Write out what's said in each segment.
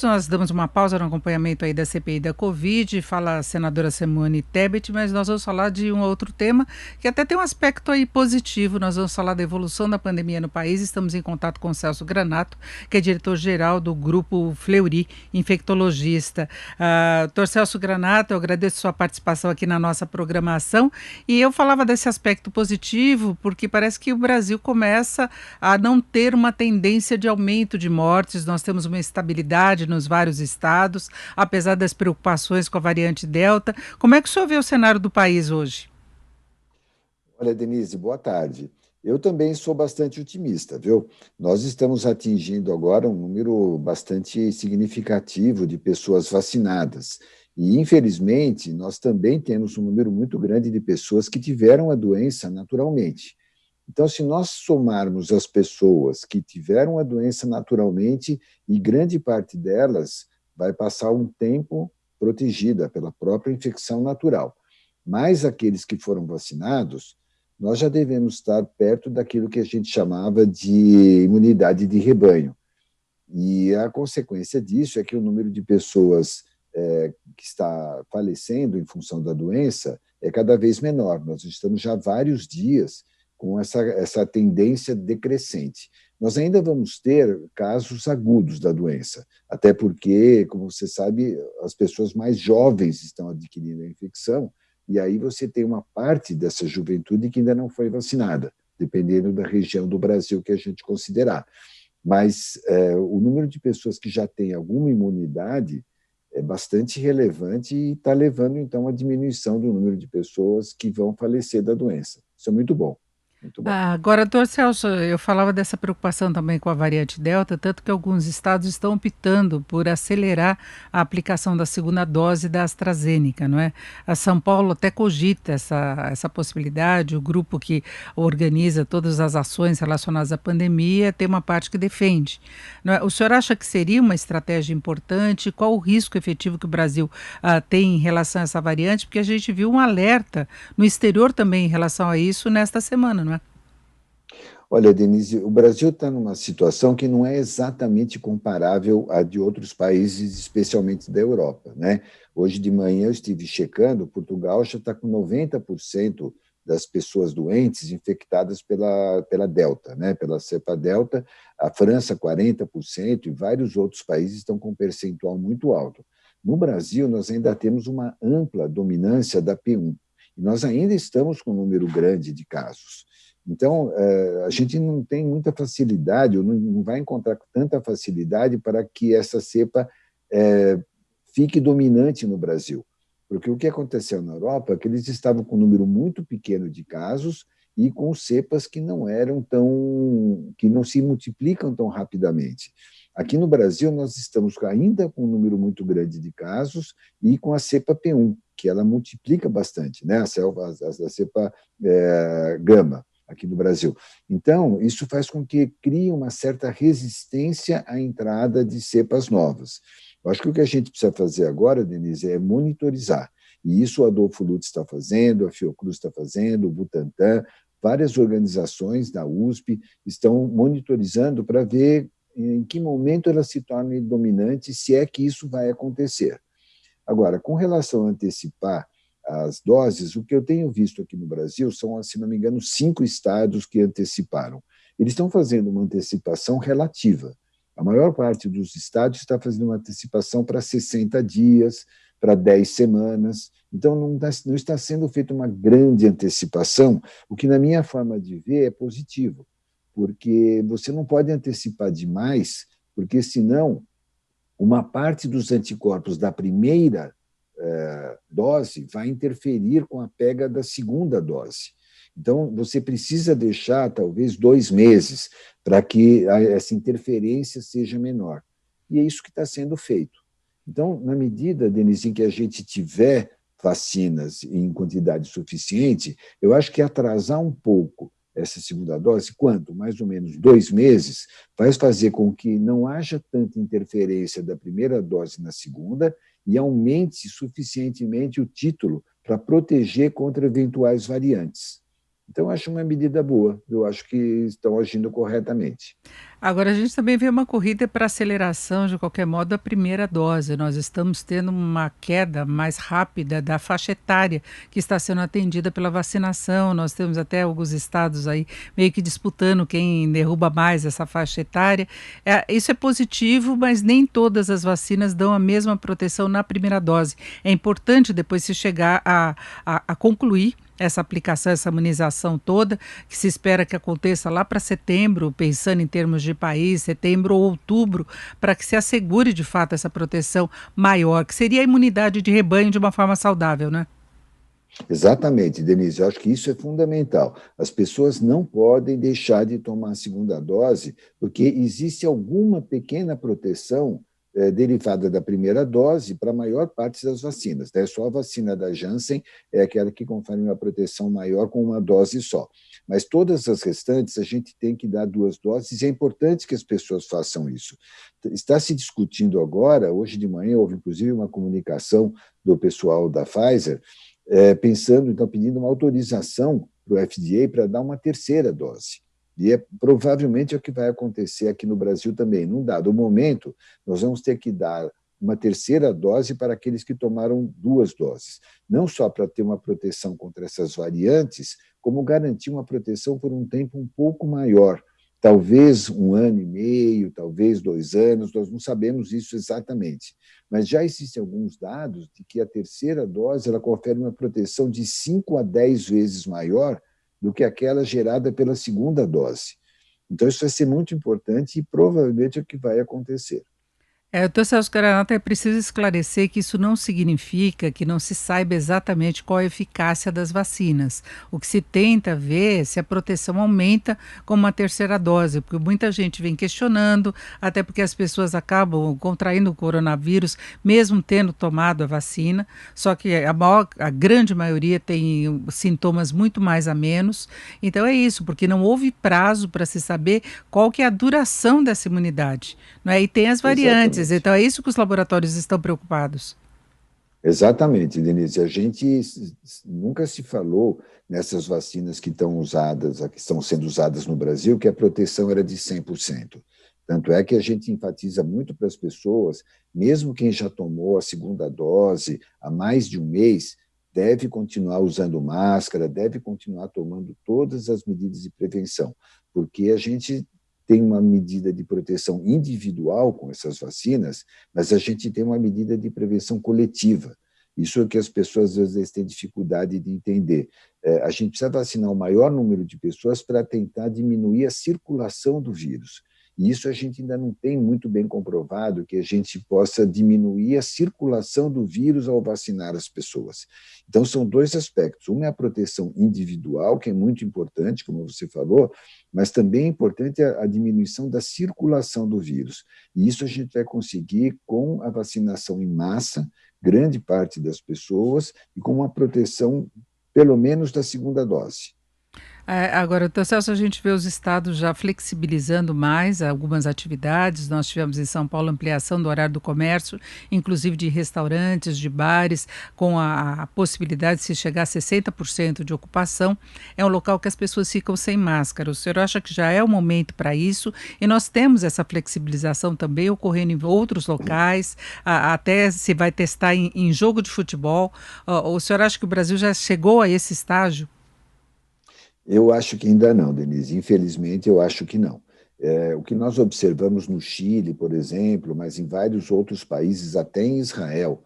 Nós damos uma pausa no acompanhamento aí da CPI da Covid, fala a senadora Simone Tebet, mas nós vamos falar de um outro tema que até tem um aspecto aí positivo. Nós vamos falar da evolução da pandemia no país. Estamos em contato com o Celso Granato, que é diretor-geral do grupo Fleury, infectologista. Dr. Celso Granato, eu agradeço sua participação aqui na nossa programação. E eu falava desse aspecto positivo porque parece que o Brasil começa a não ter uma tendência de aumento de mortes. Nós temos uma estabilidade nos vários estados, apesar das preocupações com a variante Delta. Como é que o senhor vê o cenário do país hoje? Olha, Denise, boa tarde. Eu também sou bastante otimista, viu? Nós estamos atingindo agora um número bastante significativo de pessoas vacinadas. E, infelizmente, nós também temos um número muito grande de pessoas que tiveram a doença naturalmente. Então, se nós somarmos as pessoas que tiveram a doença naturalmente, e grande parte delas vai passar um tempo protegida pela própria infecção natural, mais aqueles que foram vacinados, nós já devemos estar perto daquilo que a gente chamava de imunidade de rebanho. E a consequência disso é que o número de pessoas que está falecendo em função da doença é cada vez menor. Nós estamos já há vários dias com essa tendência decrescente. Nós ainda vamos ter casos agudos da doença, até porque, como você sabe, as pessoas mais jovens estão adquirindo a infecção, e aí você tem uma parte dessa juventude que ainda não foi vacinada, dependendo da região do Brasil que a gente considerar. Mas o número de pessoas que já têm alguma imunidade é bastante relevante e está levando, então, à diminuição do número de pessoas que vão falecer da doença. Isso é muito bom, muito bom. Agora, doutor Celso, eu falava dessa preocupação também com a variante Delta, tanto que alguns estados estão optando por acelerar a aplicação da segunda dose da AstraZeneca, não é? A São Paulo até cogita essa possibilidade, o grupo que organiza todas as ações relacionadas à pandemia tem uma parte que defende, não é? O senhor acha que seria uma estratégia importante? Qual o risco efetivo que o Brasil tem em relação a essa variante? Porque a gente viu um alerta no exterior também em relação a isso nesta semana, não é? Olha, Denise, o Brasil está numa situação que não é exatamente comparável à de outros países, especialmente da Europa, né? Hoje de manhã eu estive checando, Portugal já está com 90% das pessoas doentes infectadas pela Delta, né? Pela cepa Delta, a França 40% e vários outros países estão com um percentual muito alto. No Brasil, nós ainda temos uma ampla dominância da P1, e nós ainda estamos com um número grande de casos. Então, a gente não tem muita facilidade, ou não vai encontrar tanta facilidade para que essa cepa fique dominante no Brasil. Porque o que aconteceu na Europa é que eles estavam com um número muito pequeno de casos e com cepas que não eram tão, que não se multiplicam tão rapidamente. Aqui no Brasil, nós estamos ainda com um número muito grande de casos e com a cepa P1, que ela multiplica bastante, né? A cepa gama aqui no Brasil. Então, isso faz com que crie uma certa resistência à entrada de cepas novas. Eu acho que o que a gente precisa fazer agora, Denise, é monitorizar. E isso o Adolfo Lutz está fazendo, a Fiocruz está fazendo, o Butantan, várias organizações da USP estão monitorizando para ver em que momento ela se torna dominante, se é que isso vai acontecer. Agora, com relação a antecipar as doses, o que eu tenho visto aqui no Brasil são, se não me engano, 5 estados que anteciparam. Eles estão fazendo uma antecipação relativa. A maior parte dos estados está fazendo uma antecipação para 60 dias, para 10 semanas. Então, não está sendo feita uma grande antecipação, o que, na minha forma de ver, é positivo, porque você não pode antecipar demais, porque senão uma parte dos anticorpos da primeira dose vai interferir com a pega da segunda dose. Então, você precisa deixar talvez 2 meses para que essa interferência seja menor. E é isso que está sendo feito. Então, na medida, Denise, em que a gente tiver vacinas em quantidade suficiente, eu acho que atrasar um pouco essa segunda dose, quanto? Mais ou menos 2 meses, vai fazer com que não haja tanta interferência da primeira dose na segunda e aumente suficientemente o título para proteger contra eventuais variantes. Então, eu acho uma medida boa, eu acho que estão agindo corretamente. Agora, a gente também vê uma corrida para aceleração, de qualquer modo, da primeira dose. Nós estamos tendo uma queda mais rápida da faixa etária que está sendo atendida pela vacinação. Nós temos até alguns estados aí meio que disputando quem derruba mais essa faixa etária. Isso é positivo, mas nem todas as vacinas dão a mesma proteção na primeira dose. É importante depois se chegar a concluir essa aplicação, essa imunização toda, que se espera que aconteça lá para setembro, pensando em termos de país, setembro ou outubro, para que se assegure de fato essa proteção maior, que seria a imunidade de rebanho de uma forma saudável, né? Exatamente, Denise, eu acho que isso é fundamental. As pessoas não podem deixar de tomar a segunda dose, porque existe alguma pequena proteção derivada da primeira dose para a maior parte das vacinas. Né? Só a vacina da Janssen é aquela que confere uma proteção maior com uma dose só. Mas todas as restantes, a gente tem que dar 2 doses, e é importante que as pessoas façam isso. Está se discutindo agora, hoje de manhã, houve inclusive uma comunicação do pessoal da Pfizer, pensando, então, pedindo uma autorização para o FDA para dar uma terceira dose. E provavelmente é o que vai acontecer aqui no Brasil também. Num dado momento, nós vamos ter que dar uma terceira dose para aqueles que tomaram 2 doses, não só para ter uma proteção contra essas variantes, como garantir uma proteção por um tempo um pouco maior, talvez 1 ano e meio, talvez 2 anos, nós não sabemos isso exatamente. Mas já existem alguns dados de que a terceira dose ela confere uma proteção de 5 a 10 vezes maior do que aquela gerada pela segunda dose. Então, isso vai ser muito importante e provavelmente é o que vai acontecer. Doutor Celso Caranata, é preciso esclarecer que isso não significa que não se saiba exatamente qual a eficácia das vacinas. O que se tenta ver é se a proteção aumenta com uma terceira dose, porque muita gente vem questionando, até porque as pessoas acabam contraindo o coronavírus, mesmo tendo tomado a vacina, só que a grande maioria tem sintomas muito mais a menos. Então é isso, porque não houve prazo para se saber qual que é a duração dessa imunidade. Não é? E tem as variantes. Exatamente. Então, é isso que os laboratórios estão preocupados. Exatamente, Denise. A gente nunca se falou nessas vacinas que estão usadas, que estão sendo usadas no Brasil, que a proteção era de 100%. Tanto é que a gente enfatiza muito para as pessoas, mesmo quem já tomou a segunda dose há mais de um mês, deve continuar usando máscara, deve continuar tomando todas as medidas de prevenção, porque a gente tem uma medida de proteção individual com essas vacinas, mas a gente tem uma medida de prevenção coletiva. Isso é que as pessoas às vezes têm dificuldade de entender. A gente precisa vacinar o maior número de pessoas para tentar diminuir a circulação do vírus. E isso a gente ainda não tem muito bem comprovado que a gente possa diminuir a circulação do vírus ao vacinar as pessoas. Então, são 2 aspectos. Um é a proteção individual, que é muito importante, como você falou, mas também é importante a diminuição da circulação do vírus. E isso a gente vai conseguir com a vacinação em massa, grande parte das pessoas, e com uma proteção, pelo menos, da segunda dose. Agora, doutor Celso, a gente vê os estados já flexibilizando mais algumas atividades. Nós tivemos em São Paulo ampliação do horário do comércio, inclusive de restaurantes, de bares, com a possibilidade de se chegar a 60% de ocupação. É um local que as pessoas ficam sem máscara. O senhor acha que já é o momento para isso? E nós temos essa flexibilização também ocorrendo em outros locais, até se vai testar em jogo de futebol. O senhor acha que o Brasil já chegou a esse estágio? Eu acho que ainda não, Denise. Infelizmente, eu acho que não. O que nós observamos no Chile, por exemplo, mas em vários outros países, até em Israel,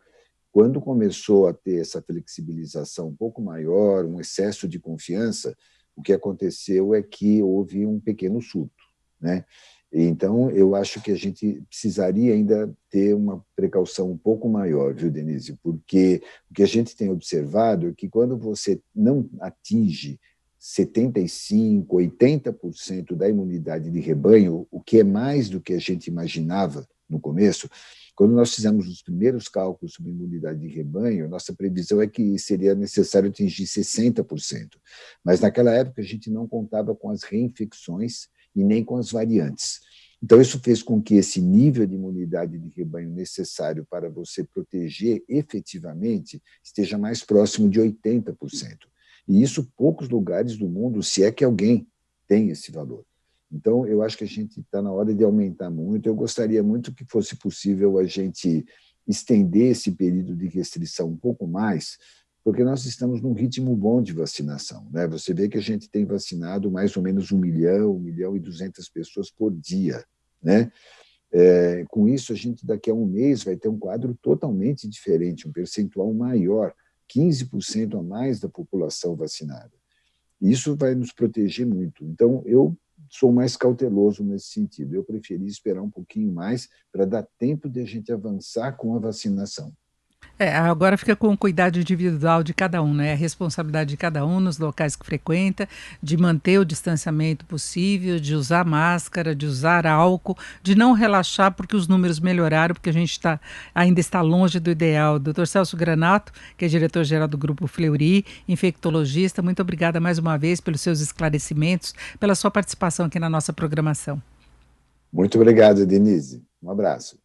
quando começou a ter essa flexibilização um pouco maior, um excesso de confiança, o que aconteceu é que houve um pequeno surto, né? Então, eu acho que a gente precisaria ainda ter uma precaução um pouco maior, viu, Denise? Porque o que a gente tem observado é que quando você não atinge 75%, 80% da imunidade de rebanho, o que é mais do que a gente imaginava no começo, quando nós fizemos os primeiros cálculos sobre imunidade de rebanho, nossa previsão é que seria necessário atingir 60%. Mas naquela época a gente não contava com as reinfecções e nem com as variantes. Então, isso fez com que esse nível de imunidade de rebanho necessário para você proteger efetivamente esteja mais próximo de 80%. E isso poucos lugares do mundo, se é que alguém tem esse valor. Então, eu acho que a gente está na hora de aumentar muito. Eu gostaria muito que fosse possível a gente estender esse período de restrição um pouco mais, porque nós estamos num ritmo bom de vacinação, né? Você vê que a gente tem vacinado mais ou menos 1 milhão e 200 pessoas por dia, né? Com isso, a gente daqui a um mês vai ter um quadro totalmente diferente, um percentual maior, 15% a mais da população vacinada. Isso vai nos proteger muito. Então, eu sou mais cauteloso nesse sentido. Eu preferi esperar um pouquinho mais para dar tempo de a gente avançar com a vacinação. Agora fica com o cuidado individual de cada um, né? A responsabilidade de cada um nos locais que frequenta, de manter o distanciamento possível, de usar máscara, de usar álcool, de não relaxar porque os números melhoraram, porque a gente ainda está longe do ideal. Dr. Celso Granato, que é diretor-geral do Grupo Fleury, infectologista, muito obrigada mais uma vez pelos seus esclarecimentos, pela sua participação aqui na nossa programação. Muito obrigado, Denise. Um abraço.